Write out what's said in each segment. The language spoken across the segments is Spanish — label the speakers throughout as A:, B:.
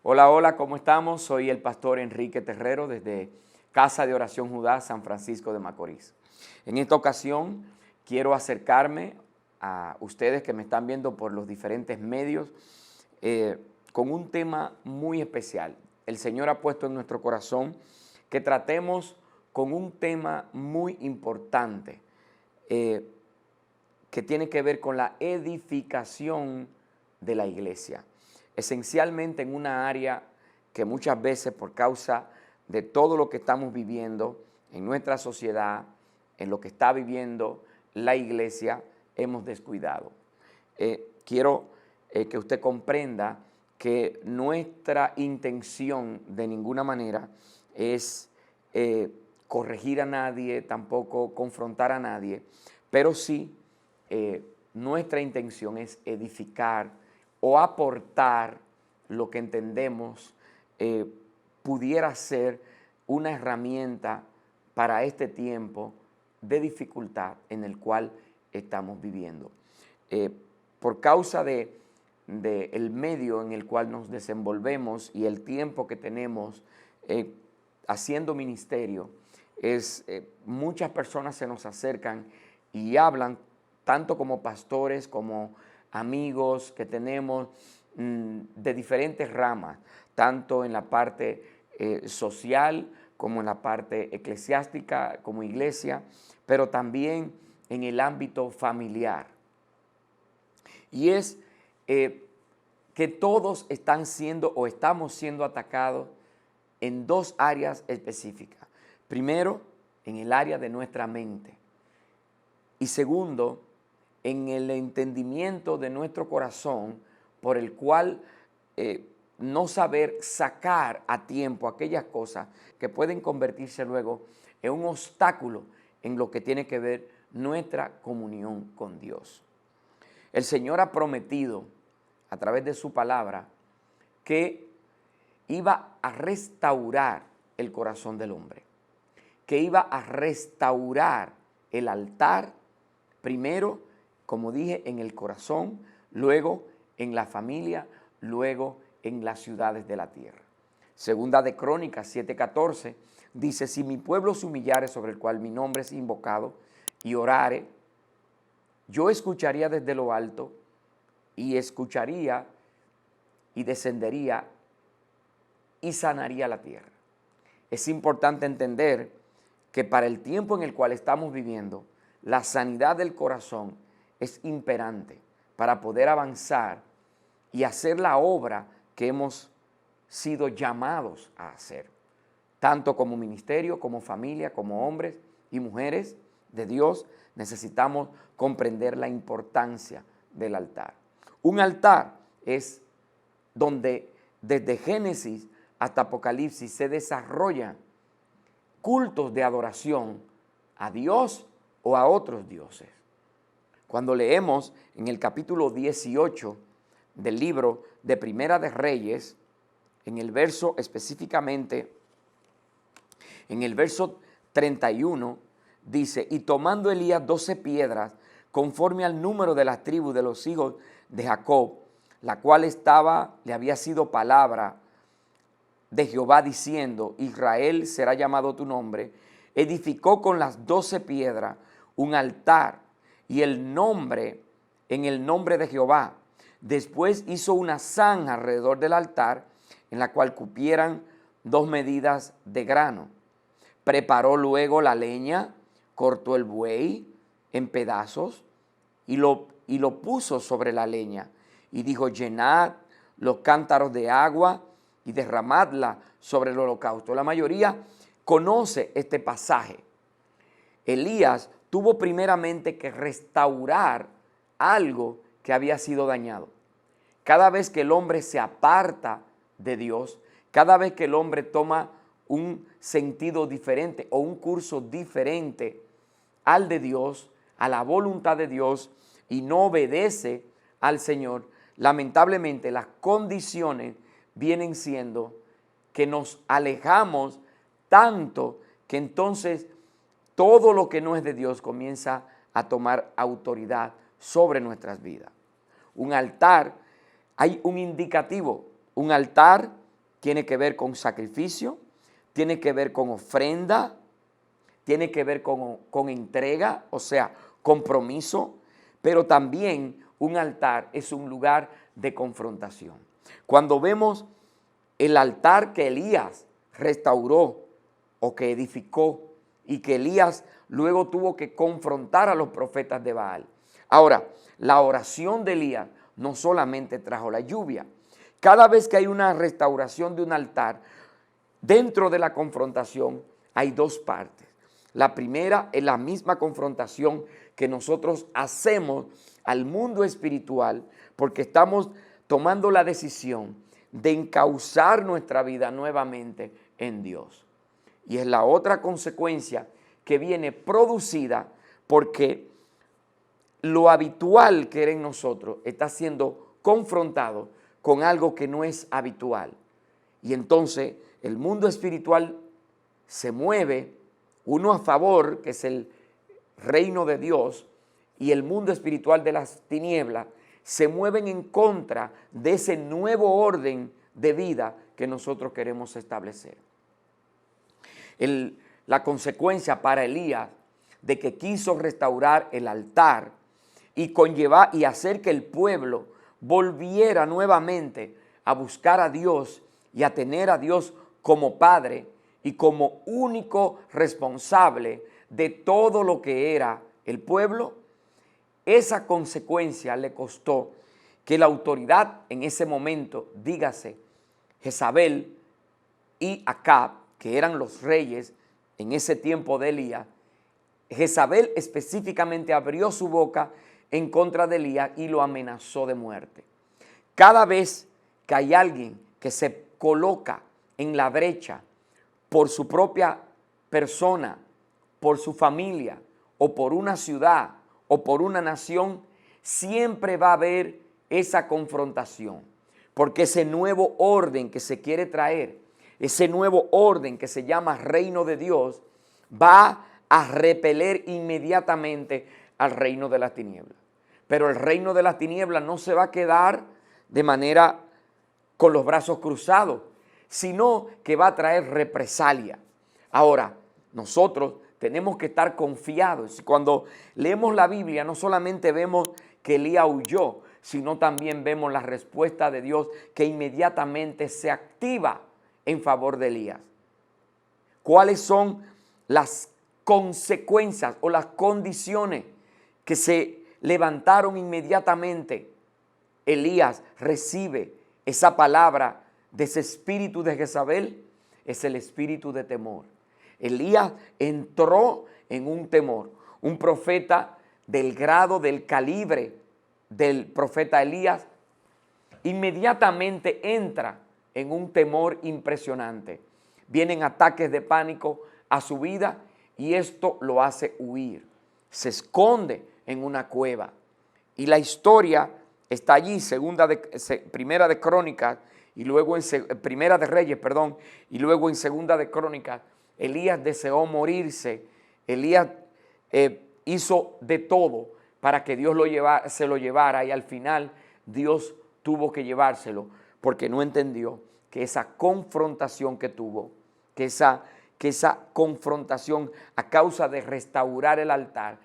A: Hola, hola, ¿cómo estamos? Soy el pastor Enrique Terrero desde Casa de Oración Judá, San Francisco de Macorís. En esta ocasión quiero acercarme a ustedes que me están viendo por los diferentes medios con un tema muy especial. El Señor ha puesto en nuestro corazón que tratemos con un tema muy importante que tiene que ver con la edificación de la iglesia. Esencialmente en una área que muchas veces por causa de todo lo que estamos viviendo en nuestra sociedad, en lo que está viviendo la iglesia, hemos descuidado. Quiero que usted comprenda que nuestra intención de ninguna manera es corregir a nadie, tampoco confrontar a nadie, pero sí nuestra intención es edificar o aportar lo que entendemos pudiera ser una herramienta para este tiempo de dificultad en el cual estamos viviendo. Por causa del medio en el cual nos desenvolvemos y el tiempo que tenemos haciendo ministerio, muchas personas se nos acercan y hablan, tanto como pastores, como amigos que tenemos de diferentes ramas, tanto en la parte social como en la parte eclesiástica, como iglesia, pero también en el ámbito familiar. Y es que todos están siendo o estamos siendo atacados en dos áreas específicas. Primero, en el área de nuestra mente. Y segundo, en el entendimiento de nuestro corazón, por el cual no saber sacar a tiempo aquellas cosas que pueden convertirse luego en un obstáculo en lo que tiene que ver nuestra comunión con Dios. El Señor ha prometido a través de su palabra que iba a restaurar el corazón del hombre, que iba a restaurar el altar, primero, como dije, en el corazón, luego en la familia, luego en las ciudades de la tierra. Segunda de Crónicas 7:14 dice: si mi pueblo se humillare, sobre el cual mi nombre es invocado, y orare, yo escucharía desde lo alto, y escucharía y descendería y sanaría la tierra. Es importante entender que para el tiempo en el cual estamos viviendo, la sanidad del corazón es imperante para poder avanzar y hacer la obra que hemos sido llamados a hacer, tanto como ministerio, como familia, como hombres y mujeres de Dios. Necesitamos comprender la importancia del altar. Un altar es donde desde Génesis hasta Apocalipsis se desarrollan cultos de adoración a Dios o a otros dioses. Cuando leemos en el capítulo 18 del libro de Primera de Reyes, en el verso específicamente, en el verso 31, dice: y tomando Elías 12 piedras, conforme al número de las tribus de los hijos de Jacob, la cual le había sido palabra de Jehová diciendo: Israel será llamado tu nombre, edificó con las 12 piedras un altar y en el nombre de Jehová. Después hizo una zanja alrededor del altar, en la cual cupieran 2 medidas de grano. Preparó luego la leña, cortó el buey en pedazos y lo puso sobre la leña. Y dijo: llenad los cántaros de agua y derramadla sobre el holocausto. La mayoría conoce este pasaje. Elías tuvo primeramente que restaurar algo que había sido dañado. Cada vez que el hombre se aparta de Dios, cada vez que el hombre toma un sentido diferente o un curso diferente al de Dios, a la voluntad de Dios, y no obedece al Señor, lamentablemente las condiciones vienen siendo que nos alejamos tanto que entonces todo lo que no es de Dios comienza a tomar autoridad sobre nuestras vidas. Un altar, hay un indicativo, un altar tiene que ver con sacrificio, tiene que ver con ofrenda, tiene que ver con entrega, o sea, compromiso, pero también un altar es un lugar de confrontación. Cuando vemos el altar que Elías restauró o que edificó y que Elías luego tuvo que confrontar a los profetas de Baal. Ahora, la oración de Elías no solamente trajo la lluvia. Cada vez que hay una restauración de un altar, dentro de la confrontación hay dos partes. La primera es la misma confrontación que nosotros hacemos al mundo espiritual porque estamos tomando la decisión de encauzar nuestra vida nuevamente en Dios. Y es la otra consecuencia que viene producida porque lo habitual que era en nosotros está siendo confrontado con algo que no es habitual. Y entonces el mundo espiritual se mueve, uno a favor, que es el reino de Dios, y el mundo espiritual de las tinieblas, se mueven en contra de ese nuevo orden de vida que nosotros queremos establecer. La consecuencia para Elías de que quiso restaurar el altar y conllevar y hacer que el pueblo volviera nuevamente a buscar a Dios y a tener a Dios como Padre y como único responsable de todo lo que era el pueblo, esa consecuencia le costó que la autoridad en ese momento, dígase Jezabel y Acab, que eran los reyes en ese tiempo de Elías, Jezabel específicamente abrió su boca en contra de Elías y lo amenazó de muerte. Cada vez que hay alguien que se coloca en la brecha por su propia persona, por su familia o por una ciudad o por una nación, siempre va a haber esa confrontación, porque ese nuevo orden que se quiere traer, ese nuevo orden que se llama reino de Dios, va a repeler inmediatamente al reino de las tinieblas. Pero el reino de las tinieblas no se va a quedar de manera con los brazos cruzados, sino que va a traer represalia. Ahora, nosotros tenemos que estar confiados. Cuando leemos la Biblia, no solamente vemos que Elías huyó, sino también vemos la respuesta de Dios que inmediatamente se activa en favor de Elías. ¿Cuáles son las consecuencias o las condiciones que se levantaron inmediatamente? Elías recibe esa palabra de ese espíritu de Jezabel, es el espíritu de temor. Elías entró en un temor. Un profeta del grado, del calibre del profeta Elías, inmediatamente entra en un temor impresionante. Vienen ataques de pánico a su vida y esto lo hace huir. Se esconde en una cueva. Y la historia está allí, Primera de Crónicas, y luego Primera de Reyes, perdón, y luego en Segunda de Crónicas. Elías deseó morirse. Elías hizo de todo para que Dios se lo llevara, y al final Dios tuvo que llevárselo porque no entendió que esa confrontación que tuvo, que esa confrontación a causa de restaurar el altar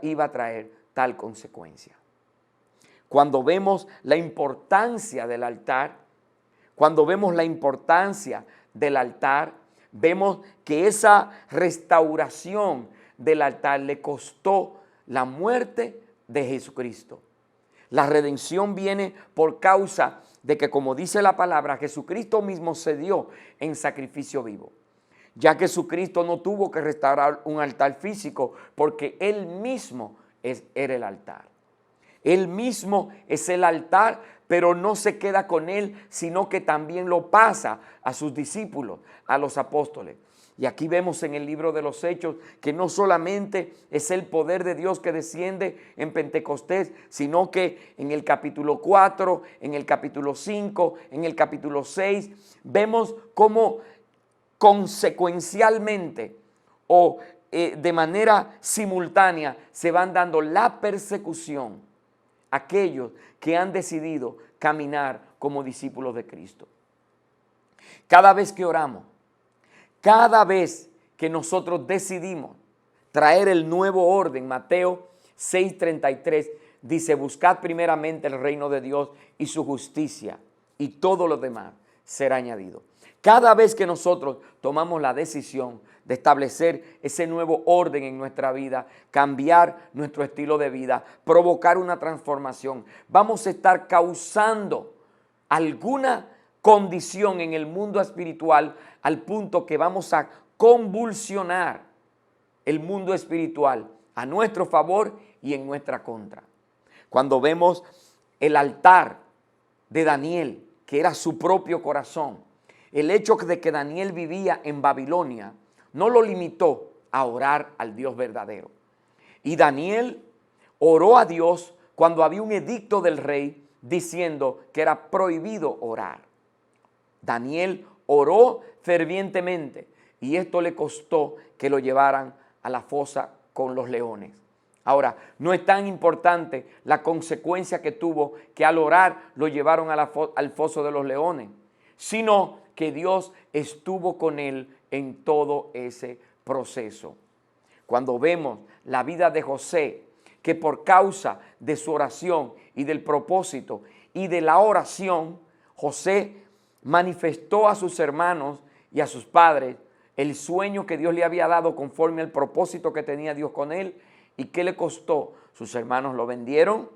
A: iba a traer tal consecuencia. Cuando vemos la importancia del altar, vemos que esa restauración del altar le costó la muerte de Jesucristo. La redención viene por causa de que, como dice la palabra, Jesucristo mismo se dio en sacrificio vivo. Ya que Jesucristo no tuvo que restaurar un altar físico porque Él mismo era el altar. Él mismo es el altar, pero no se queda con Él, sino que también lo pasa a sus discípulos, a los apóstoles. Y aquí vemos en el libro de los Hechos que no solamente es el poder de Dios que desciende en Pentecostés, sino que en el capítulo 4, en el capítulo 5, en el capítulo 6, vemos cómo consecuencialmente o de manera simultánea se van dando la persecución a aquellos que han decidido caminar como discípulos de Cristo. Cada vez que oramos, cada vez que nosotros decidimos traer el nuevo orden, Mateo 6:33 dice, buscad primeramente el reino de Dios y su justicia, y todo lo demás será añadido. Cada vez que nosotros tomamos la decisión de establecer ese nuevo orden en nuestra vida, cambiar nuestro estilo de vida, provocar una transformación, vamos a estar causando alguna condición en el mundo espiritual al punto que vamos a convulsionar el mundo espiritual a nuestro favor y en nuestra contra. Cuando vemos el altar de Daniel, que era su propio corazón, el hecho de que Daniel vivía en Babilonia no lo limitó a orar al Dios verdadero. Y Daniel oró a Dios cuando había un edicto del rey diciendo que era prohibido orar. Daniel oró fervientemente y esto le costó que lo llevaran a la fosa con los leones. Ahora, no es tan importante la consecuencia que tuvo que al orar lo llevaron al foso de los leones, sino que Dios estuvo con él en todo ese proceso. Cuando vemos la vida de José, que por causa de su oración y del propósito y de la oración, José manifestó a sus hermanos y a sus padres el sueño que Dios le había dado conforme al propósito que tenía Dios con él. ¿Y qué le costó? Sus hermanos lo vendieron.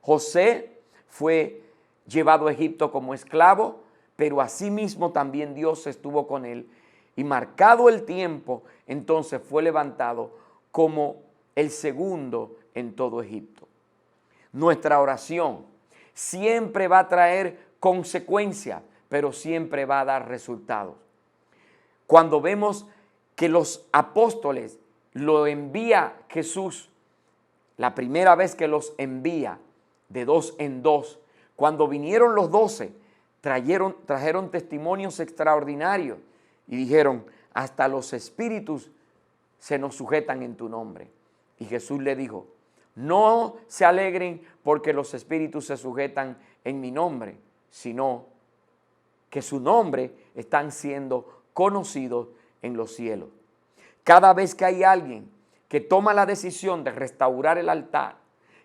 A: José fue llevado a Egipto como esclavo, pero asimismo también Dios estuvo con él. Y marcado el tiempo, entonces fue levantado como el segundo en todo Egipto. Nuestra oración siempre va a traer consecuencias, pero siempre va a dar resultados. Cuando vemos que los apóstoles lo envía Jesús, la primera vez que los envía de 2 en 2, cuando vinieron los 12, trajeron testimonios extraordinarios y dijeron, hasta los espíritus se nos sujetan en tu nombre. Y Jesús le dijo, no se alegren porque los espíritus se sujetan en mi nombre, sino que su nombre están siendo conocidos en los cielos. Cada vez que hay alguien que toma la decisión de restaurar el altar,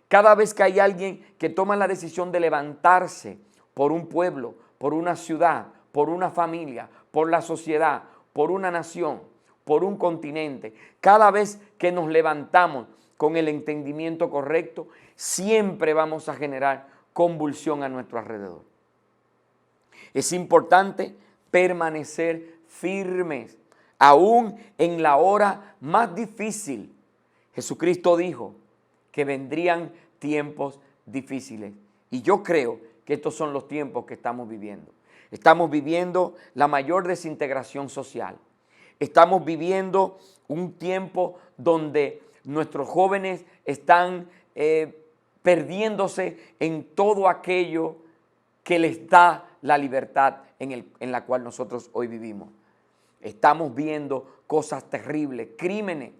A: cada vez que hay alguien que toma la decisión de levantarse por un pueblo, por una ciudad, por una familia, por la sociedad, por una nación, por un continente, cada vez que nos levantamos con el entendimiento correcto, siempre vamos a generar convulsión a nuestro alrededor. Es importante permanecer firmes, aún en la hora más difícil. Jesucristo dijo que vendrían tiempos difíciles. Y yo creo que estos son los tiempos que estamos viviendo. Estamos viviendo la mayor desintegración social. Estamos viviendo un tiempo donde nuestros jóvenes están perdiéndose en todo aquello que les da la libertad en la cual nosotros hoy vivimos. Estamos viendo cosas terribles, crímenes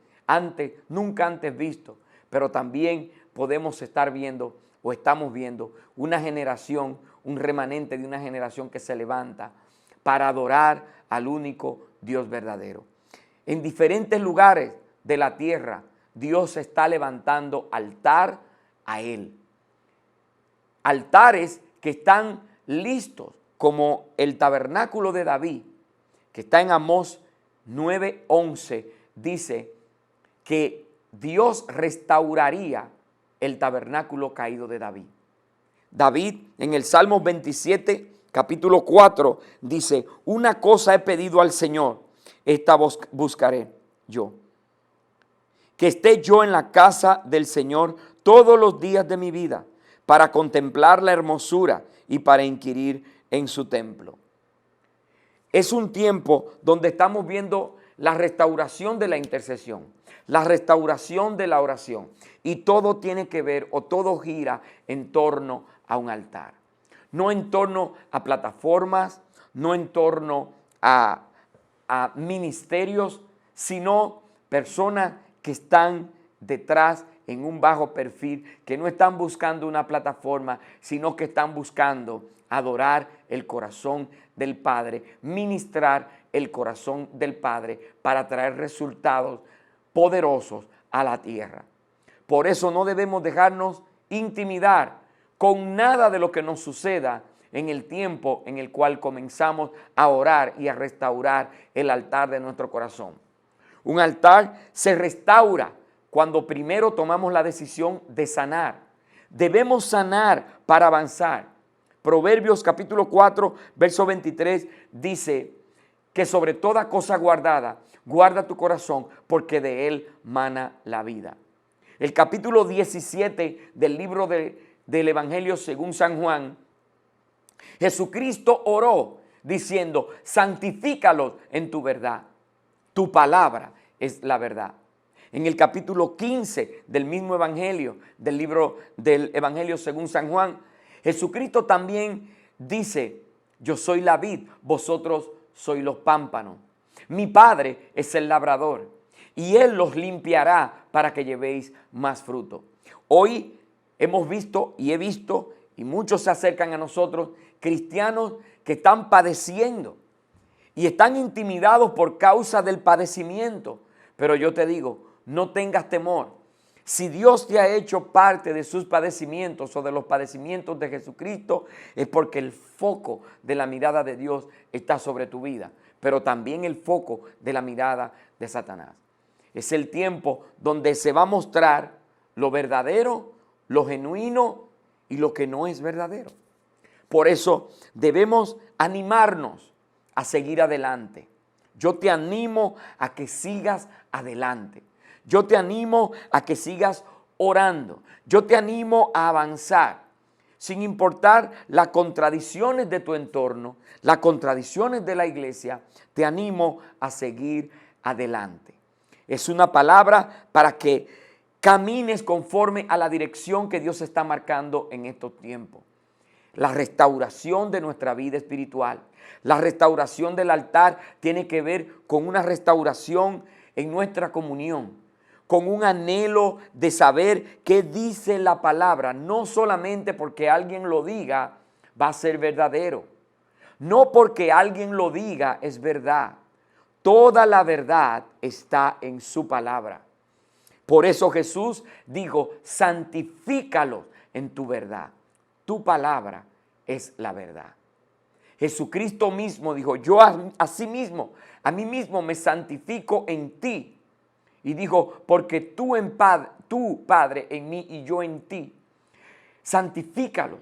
A: nunca antes vistos, pero también podemos estar viendo o estamos viendo una generación, un remanente de una generación que se levanta para adorar al único Dios verdadero. En diferentes lugares de la tierra, Dios está levantando altar a Él. Altares que están listos, como el tabernáculo de David, que está en Amós 9:11, dice que Dios restauraría el tabernáculo caído de David. David en el Salmo 27, capítulo 4, dice, una cosa he pedido al Señor, esta buscaré yo, que esté yo en la casa del Señor todos los días de mi vida, para contemplar la hermosura y para inquirir en su templo. Es un tiempo donde estamos viendo la restauración de la intercesión, la restauración de la oración, y todo tiene que ver o todo gira en torno a un altar. No en torno a plataformas, no en torno a ministerios, sino personas que están detrás en un bajo perfil, que no están buscando una plataforma, sino que están buscando adorar el corazón del Padre, ministrar el corazón del Padre para traer resultados poderosos a la tierra. Por eso no debemos dejarnos intimidar con nada de lo que nos suceda en el tiempo en el cual comenzamos a orar y a restaurar el altar de nuestro corazón. Un altar se restaura cuando primero tomamos la decisión de sanar. Debemos sanar para avanzar. Proverbios capítulo 4, verso 23 dice que sobre toda cosa guardada, guarda tu corazón porque de él mana la vida. El capítulo 17 del libro del Evangelio según San Juan, Jesucristo oró diciendo, santifícalos en tu verdad. Tu palabra es la verdad. En el capítulo 15 del mismo Evangelio, del libro del Evangelio según San Juan, Jesucristo también dice, yo soy la vid, vosotros sois los pámpanos. Mi Padre es el labrador y Él los limpiará para que llevéis más fruto. Hoy hemos visto y he visto, y muchos se acercan a nosotros, cristianos que están padeciendo y están intimidados por causa del padecimiento. Pero yo te digo, no tengas temor. Si Dios te ha hecho parte de sus padecimientos o de los padecimientos de Jesucristo, es porque el foco de la mirada de Dios está sobre tu vida, pero también el foco de la mirada de Satanás. Es el tiempo donde se va a mostrar lo verdadero, lo genuino y lo que no es verdadero. Por eso debemos animarnos a seguir adelante. Yo te animo a que sigas adelante. Yo te animo a que sigas orando. Yo te animo a avanzar, sin importar las contradicciones de tu entorno, las contradicciones de la iglesia. Te animo a seguir adelante. Es una palabra para que camines conforme a la dirección que Dios está marcando en estos tiempos. La restauración de nuestra vida espiritual, la restauración del altar tiene que ver con una restauración en nuestra comunión, con un anhelo de saber qué dice la palabra, no solamente porque alguien lo diga va a ser verdadero, no porque alguien lo diga es verdad, toda la verdad está en su palabra. Por eso Jesús dijo, santifícalos en tu verdad. Tu palabra es la verdad. Jesucristo mismo dijo, yo a mí mismo me santifico en ti. Y dijo, porque tú, Padre, en mí y yo en ti. Santifícalo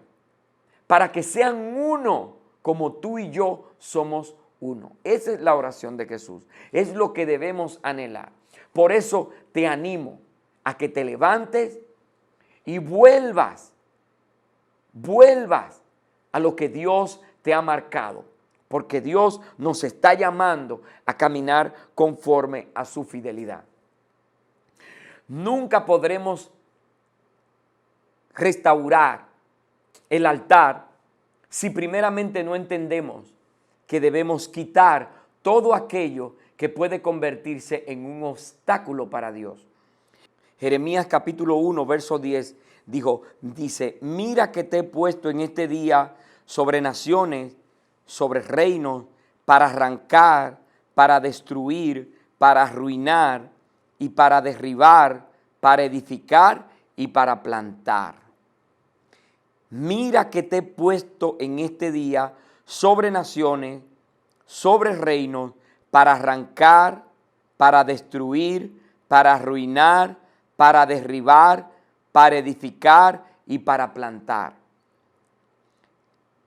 A: para que sean uno como tú y yo somos uno. Esa es la oración de Jesús. Es lo que debemos anhelar. Por eso te animo a que te levantes y vuelvas a lo que Dios te ha marcado, porque Dios nos está llamando a caminar conforme a su fidelidad. Nunca podremos restaurar el altar si primeramente no entendemos que debemos quitar todo aquello que puede convertirse en un obstáculo para Dios. Jeremías capítulo 1, verso 10 dice, mira que te he puesto en este día sobre naciones, sobre reinos, para arrancar, para destruir, para arruinar y para derribar, para edificar y para plantar. Mira que te he puesto en este día sobre naciones, sobre reinos, para arrancar, para destruir, para arruinar, para derribar, para edificar y para plantar.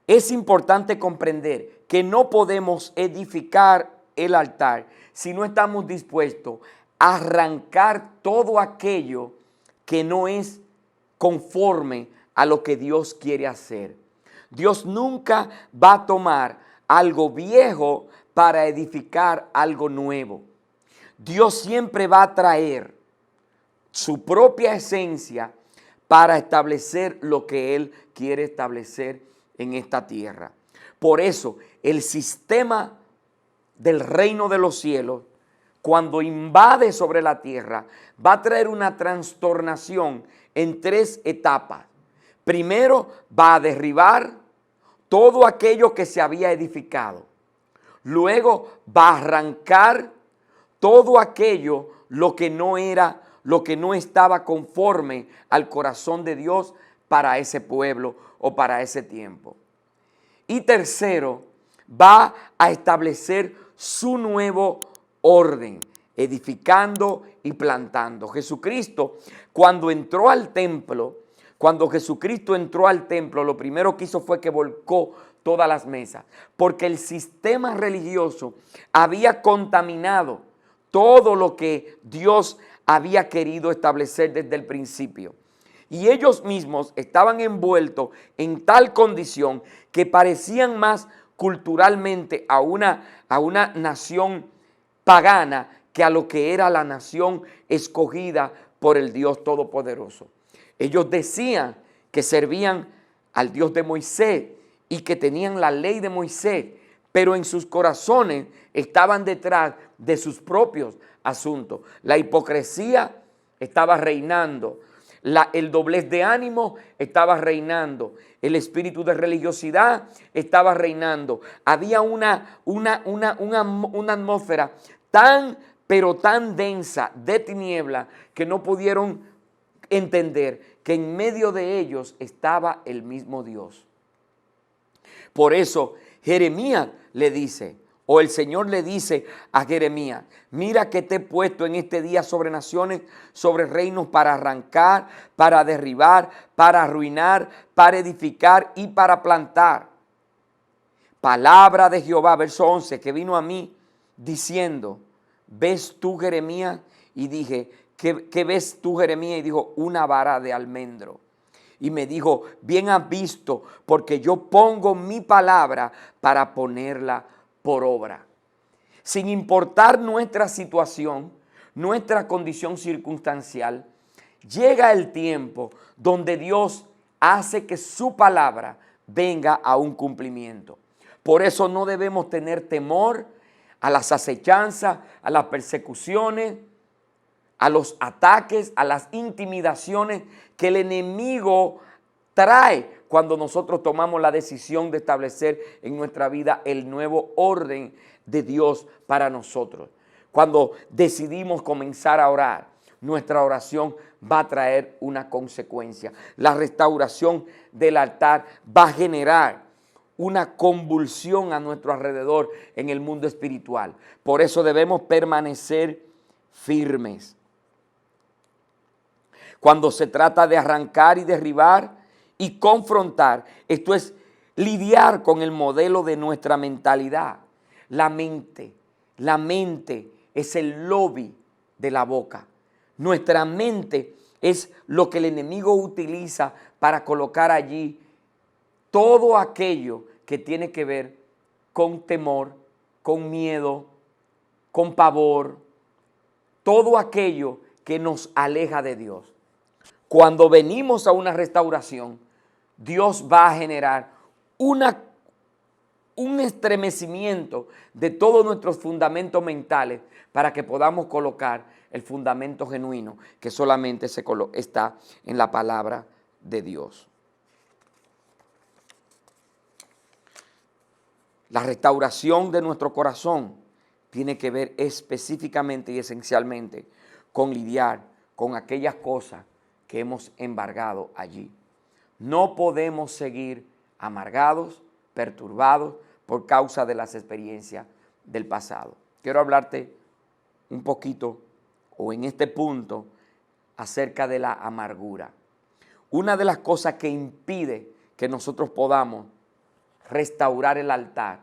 A: Es importante comprender que no podemos edificar el altar si no estamos dispuestos a arrancar todo aquello que no es conforme a lo que Dios quiere hacer. Dios nunca va a tomar algo viejo para edificar algo nuevo. Dios siempre va a traer su propia esencia para establecer lo que Él quiere establecer en esta tierra. Por eso el sistema del reino de los cielos cuando invade sobre la tierra, va a traer una trastornación en 3 etapas. Primero, va a derribar todo aquello que se había edificado. Luego va a arrancar todo aquello lo que no era, lo que no estaba conforme al corazón de Dios para ese pueblo o para ese tiempo. Y tercero, va a establecer su nuevo orden, edificando y plantando. Jesucristo, cuando entró al templo, lo primero que hizo fue que volcó todas las mesas, porque el sistema religioso había contaminado todo lo que Dios había querido establecer desde el principio. Y ellos mismos estaban envueltos en tal condición que parecían más culturalmente a una nación pagana que a lo que era la nación escogida por el Dios Todopoderoso. Ellos decían que servían al Dios de Moisés y que tenían la ley de Moisés, pero en sus corazones estaban detrás de sus propios asuntos. La hipocresía estaba reinando. El doblez de ánimo estaba reinando, el espíritu de religiosidad estaba reinando. Había una atmósfera pero tan densa de tiniebla que no pudieron entender que en medio de ellos estaba el mismo Dios. Por eso Jeremías le dice, o el Señor le dice a Jeremías: mira que te he puesto en este día sobre naciones, sobre reinos, para arrancar, para derribar, para arruinar, para edificar y para plantar. Palabra de Jehová, verso 11, que vino a mí diciendo: ¿ves tú, Jeremías? Y dije: ¿qué ves tú, Jeremías? Y dijo: una vara de almendro. Y me dijo: bien has visto, porque yo pongo mi palabra para ponerla por obra. Sin importar nuestra situación, nuestra condición circunstancial, llega el tiempo donde Dios hace que su palabra venga a un cumplimiento. Por eso no debemos tener temor a las acechanzas, a las persecuciones, a los ataques, a las intimidaciones que el enemigo trae cuando nosotros tomamos la decisión de establecer en nuestra vida el nuevo orden de Dios para nosotros. Cuando decidimos comenzar a orar, nuestra oración va a traer una consecuencia. La restauración del altar va a generar una convulsión a nuestro alrededor en el mundo espiritual. Por eso debemos permanecer firmes. Cuando se trata de arrancar y derribar y confrontar, esto es lidiar con el modelo de nuestra mentalidad. La mente es el lobby de la boca. Nuestra mente es lo que el enemigo utiliza para colocar allí todo aquello que tiene que ver con temor, con miedo, con pavor, todo aquello que nos aleja de Dios. Cuando venimos a una restauración, Dios va a generar un estremecimiento de todos nuestros fundamentos mentales para que podamos colocar el fundamento genuino que solamente está en la palabra de Dios. La restauración de nuestro corazón tiene que ver específicamente y esencialmente con lidiar con aquellas cosas que hemos embargado allí. No podemos seguir amargados, perturbados por causa de las experiencias del pasado. Quiero hablarte un poquito, o en este punto, acerca de la amargura. Una de las cosas que impide que nosotros podamos restaurar el altar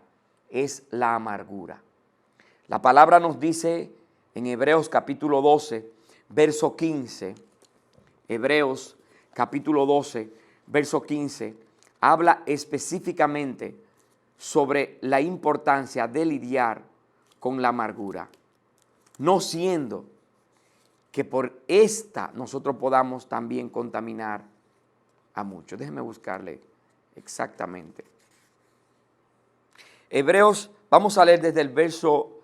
A: es la amargura. La palabra nos dice en Hebreos capítulo 12, verso 15, Hebreos capítulo 12, verso 15, habla específicamente sobre la importancia de lidiar con la amargura, no siendo que por esta nosotros podamos también contaminar a muchos. Déjenme buscarle exactamente. Hebreos, vamos a leer desde el verso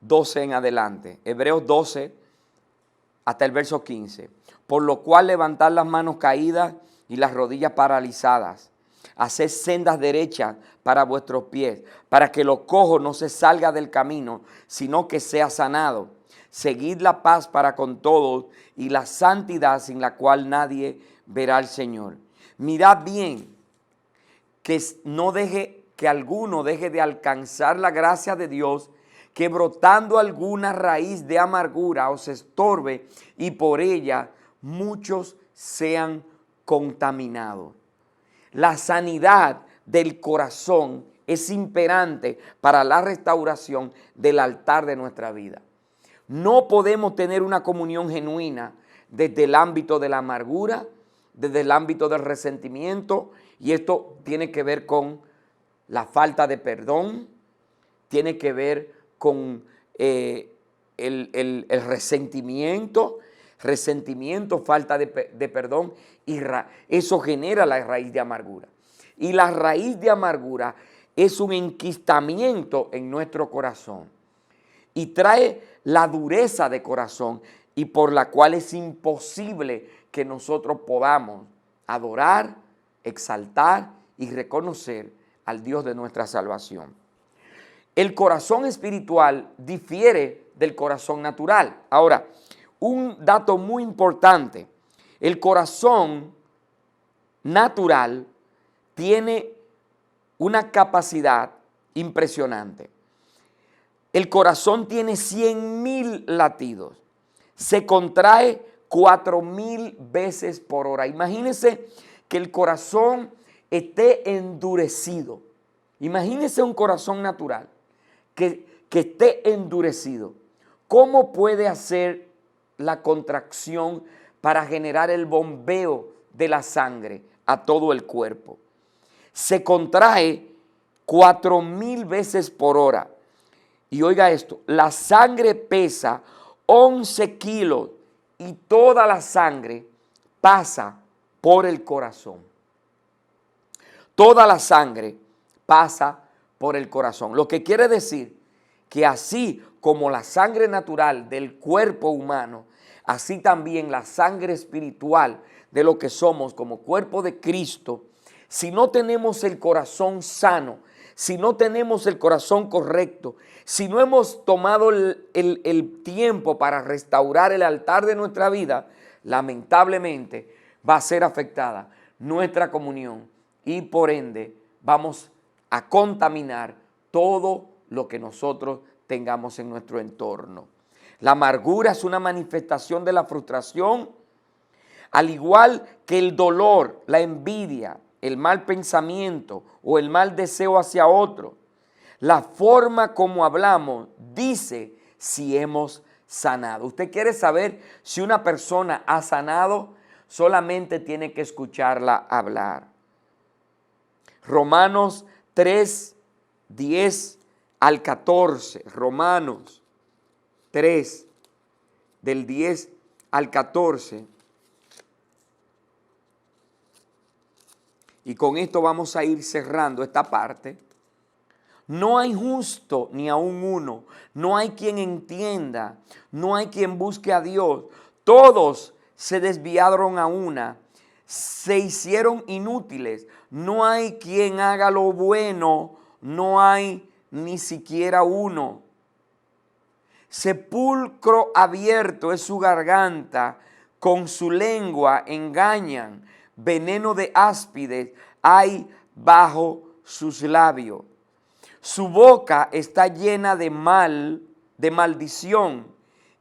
A: 12 en adelante. Hebreos 12 hasta el verso 15. Por lo cual levantad las manos caídas y las rodillas paralizadas. Haced sendas derechas para vuestros pies, para que lo cojo no se salga del camino, sino que sea sanado. Seguid la paz para con todos y la santidad sin la cual nadie verá al Señor. Mirad bien que no deje que alguno deje de alcanzar la gracia de Dios, que brotando alguna raíz de amargura os estorbe y por ella muchos sean contaminados. La sanidad del corazón es imperante para la restauración del altar de nuestra vida. No podemos tener una comunión genuina desde el ámbito de la amargura, desde el ámbito del resentimiento, y esto tiene que ver con la falta de perdón, tiene que ver con el resentimiento, falta de perdón, y eso genera la raíz de amargura. Y la raíz de amargura es un enquistamiento en nuestro corazón y trae la dureza de corazón, y por la cual es imposible que nosotros podamos adorar, exaltar y reconocer al Dios de nuestra salvación. El corazón espiritual difiere del corazón natural. Ahora, un dato muy importante: el corazón natural tiene una capacidad impresionante. El corazón tiene 100,000 latidos. Se contrae 4,000 veces por hora. Imagínense que el corazón esté endurecido. Imagínense un corazón natural que esté endurecido. ¿Cómo puede hacer la contracción para generar el bombeo de la sangre a todo el cuerpo? Se contrae 4,000 veces por hora. Y oiga esto, la sangre pesa 11 kilos y toda la sangre pasa por el corazón. Toda la sangre pasa por el corazón. Lo que quiere decir que así como la sangre natural del cuerpo humano, así también la sangre espiritual de lo que somos como cuerpo de Cristo, si no tenemos el corazón sano, si no tenemos el corazón correcto, si no hemos tomado el tiempo para restaurar el altar de nuestra vida, lamentablemente va a ser afectada nuestra comunión y por ende vamos a contaminar todo lo que nosotros tengamos en nuestro entorno. La amargura es una manifestación de la frustración, al igual que el dolor, la envidia, el mal pensamiento o el mal deseo hacia otro. La forma como hablamos dice si hemos sanado. Usted quiere saber si una persona ha sanado, solamente tiene que escucharla hablar. Romanos 3, 10 al 14. Romanos 3, del 10 al 14. Y con esto vamos a ir cerrando esta parte. No hay justo ni aun uno, no hay quien entienda, no hay quien busque a Dios. Todos se desviaron a una, se hicieron inútiles. No hay quien haga lo bueno, no hay ni siquiera uno. Sepulcro abierto es su garganta, con su lengua engañan. Veneno de áspides hay bajo sus labios. Su boca está llena de mal, de maldición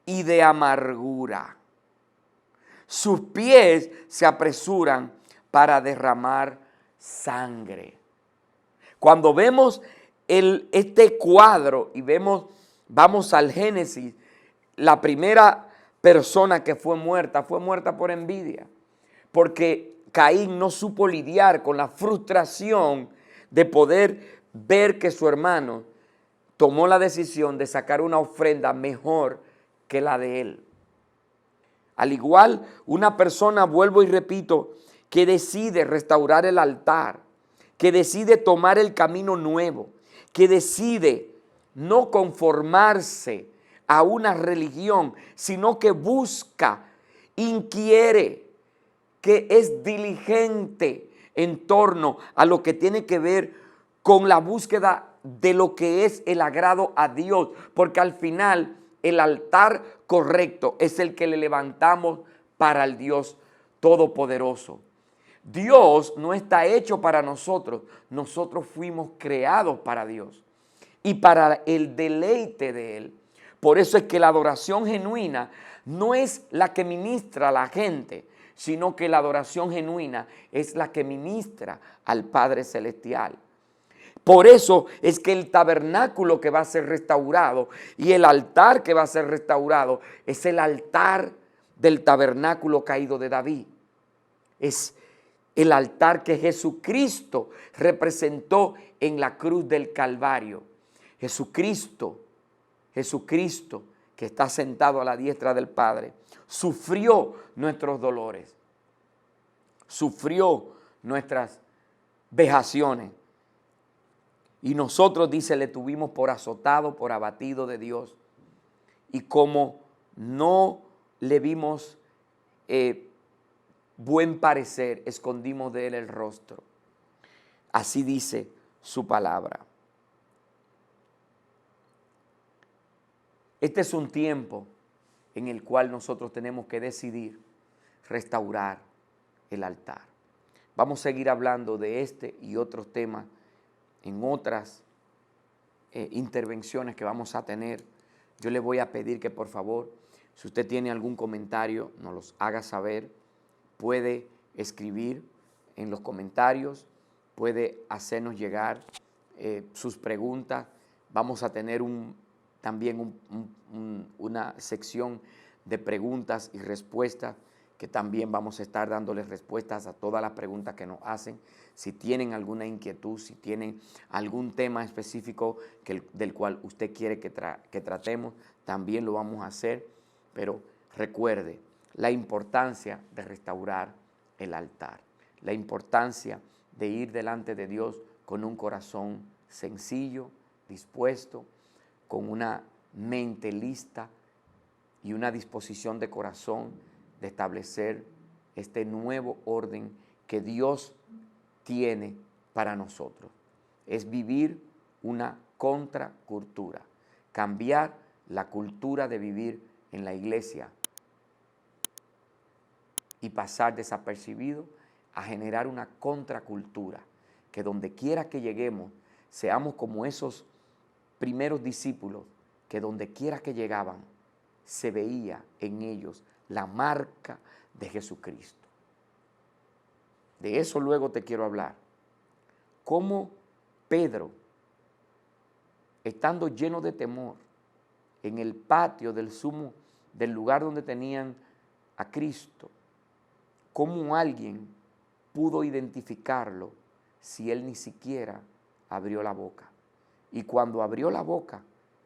A: y de amargura. Sus pies se apresuran para derramar sangre. Cuando vemos este cuadro y vamos al Génesis, la primera persona que fue muerta por envidia, porque Caín no supo lidiar con la frustración de poder ver que su hermano tomó la decisión de sacar una ofrenda mejor que la de él. Al igual, una persona, vuelvo y repito, que decide restaurar el altar, que decide tomar el camino nuevo, que decide no conformarse a una religión, sino que busca, inquiere, que es diligente en torno a lo que tiene que ver con la búsqueda de lo que es el agrado a Dios, porque al final el altar correcto es el que le levantamos para el Dios Todopoderoso. Dios no está hecho para nosotros, nosotros fuimos creados para Dios y para el deleite de Él. Por eso es que la adoración genuina no es la que ministra a la gente, sino que la adoración genuina es la que ministra al Padre Celestial. Por eso es que el tabernáculo que va a ser restaurado y el altar que va a ser restaurado es el altar del tabernáculo caído de David. Es el altar que Jesucristo representó en la cruz del Calvario. Jesucristo que está sentado a la diestra del Padre, sufrió nuestros dolores, sufrió nuestras vejaciones. Y nosotros, dice, le tuvimos por azotado, por abatido de Dios. Y como no le vimos buen parecer, escondimos de él el rostro. Así dice su palabra. Este es un tiempo en el cual nosotros tenemos que decidir restaurar el altar. Vamos a seguir hablando de este y otros temas en otras intervenciones que vamos a tener. Yo le voy a pedir que por favor, si usted tiene algún comentario, nos los haga saber. Puede escribir en los comentarios, puede hacernos llegar sus preguntas. Vamos a tener también una sección de preguntas y respuestas, que también vamos a estar dándoles respuestas a todas las preguntas que nos hacen. Si tienen alguna inquietud, si tienen algún tema específico del cual usted quiere que tratemos, también lo vamos a hacer. Pero recuerde la importancia de restaurar el altar, la importancia de ir delante de Dios con un corazón sencillo, dispuesto, con una mente lista y una disposición de corazón de establecer este nuevo orden que Dios tiene para nosotros. Es vivir una contracultura, cambiar la cultura de vivir en la iglesia y pasar desapercibido a generar una contracultura, que donde quiera que lleguemos seamos como esos primeros discípulos que donde quiera que llegaban se veía en ellos la marca de Jesucristo. De eso luego te quiero hablar. Cómo Pedro, estando lleno de temor, en el patio del lugar donde tenían a Cristo, cómo alguien pudo identificarlo si él ni siquiera abrió la boca. Y cuando abrió la boca,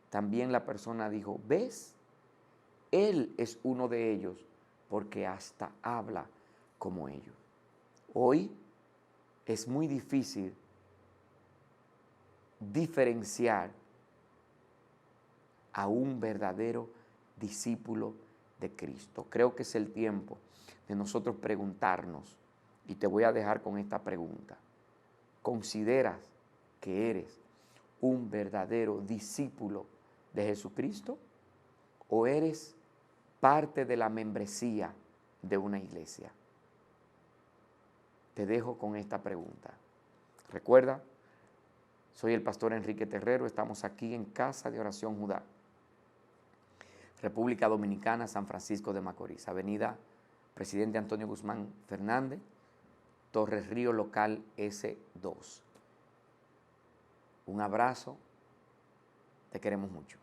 A: también la persona dijo, ¿ves? Él es uno de ellos, porque hasta habla como ellos. Hoy es muy difícil diferenciar a un verdadero discípulo de Cristo. Creo que es el tiempo de nosotros preguntarnos, y te voy a dejar con esta pregunta. ¿Consideras que eres un verdadero discípulo de Jesucristo o eres parte de la membresía de una iglesia? Te dejo con esta pregunta. Recuerda, soy el pastor Enrique Terrero, estamos aquí en Casa de Oración Judá, República Dominicana, San Francisco de Macorís, Avenida Presidente Antonio Guzmán Fernández, Torres Río Local S2. Un abrazo, te queremos mucho.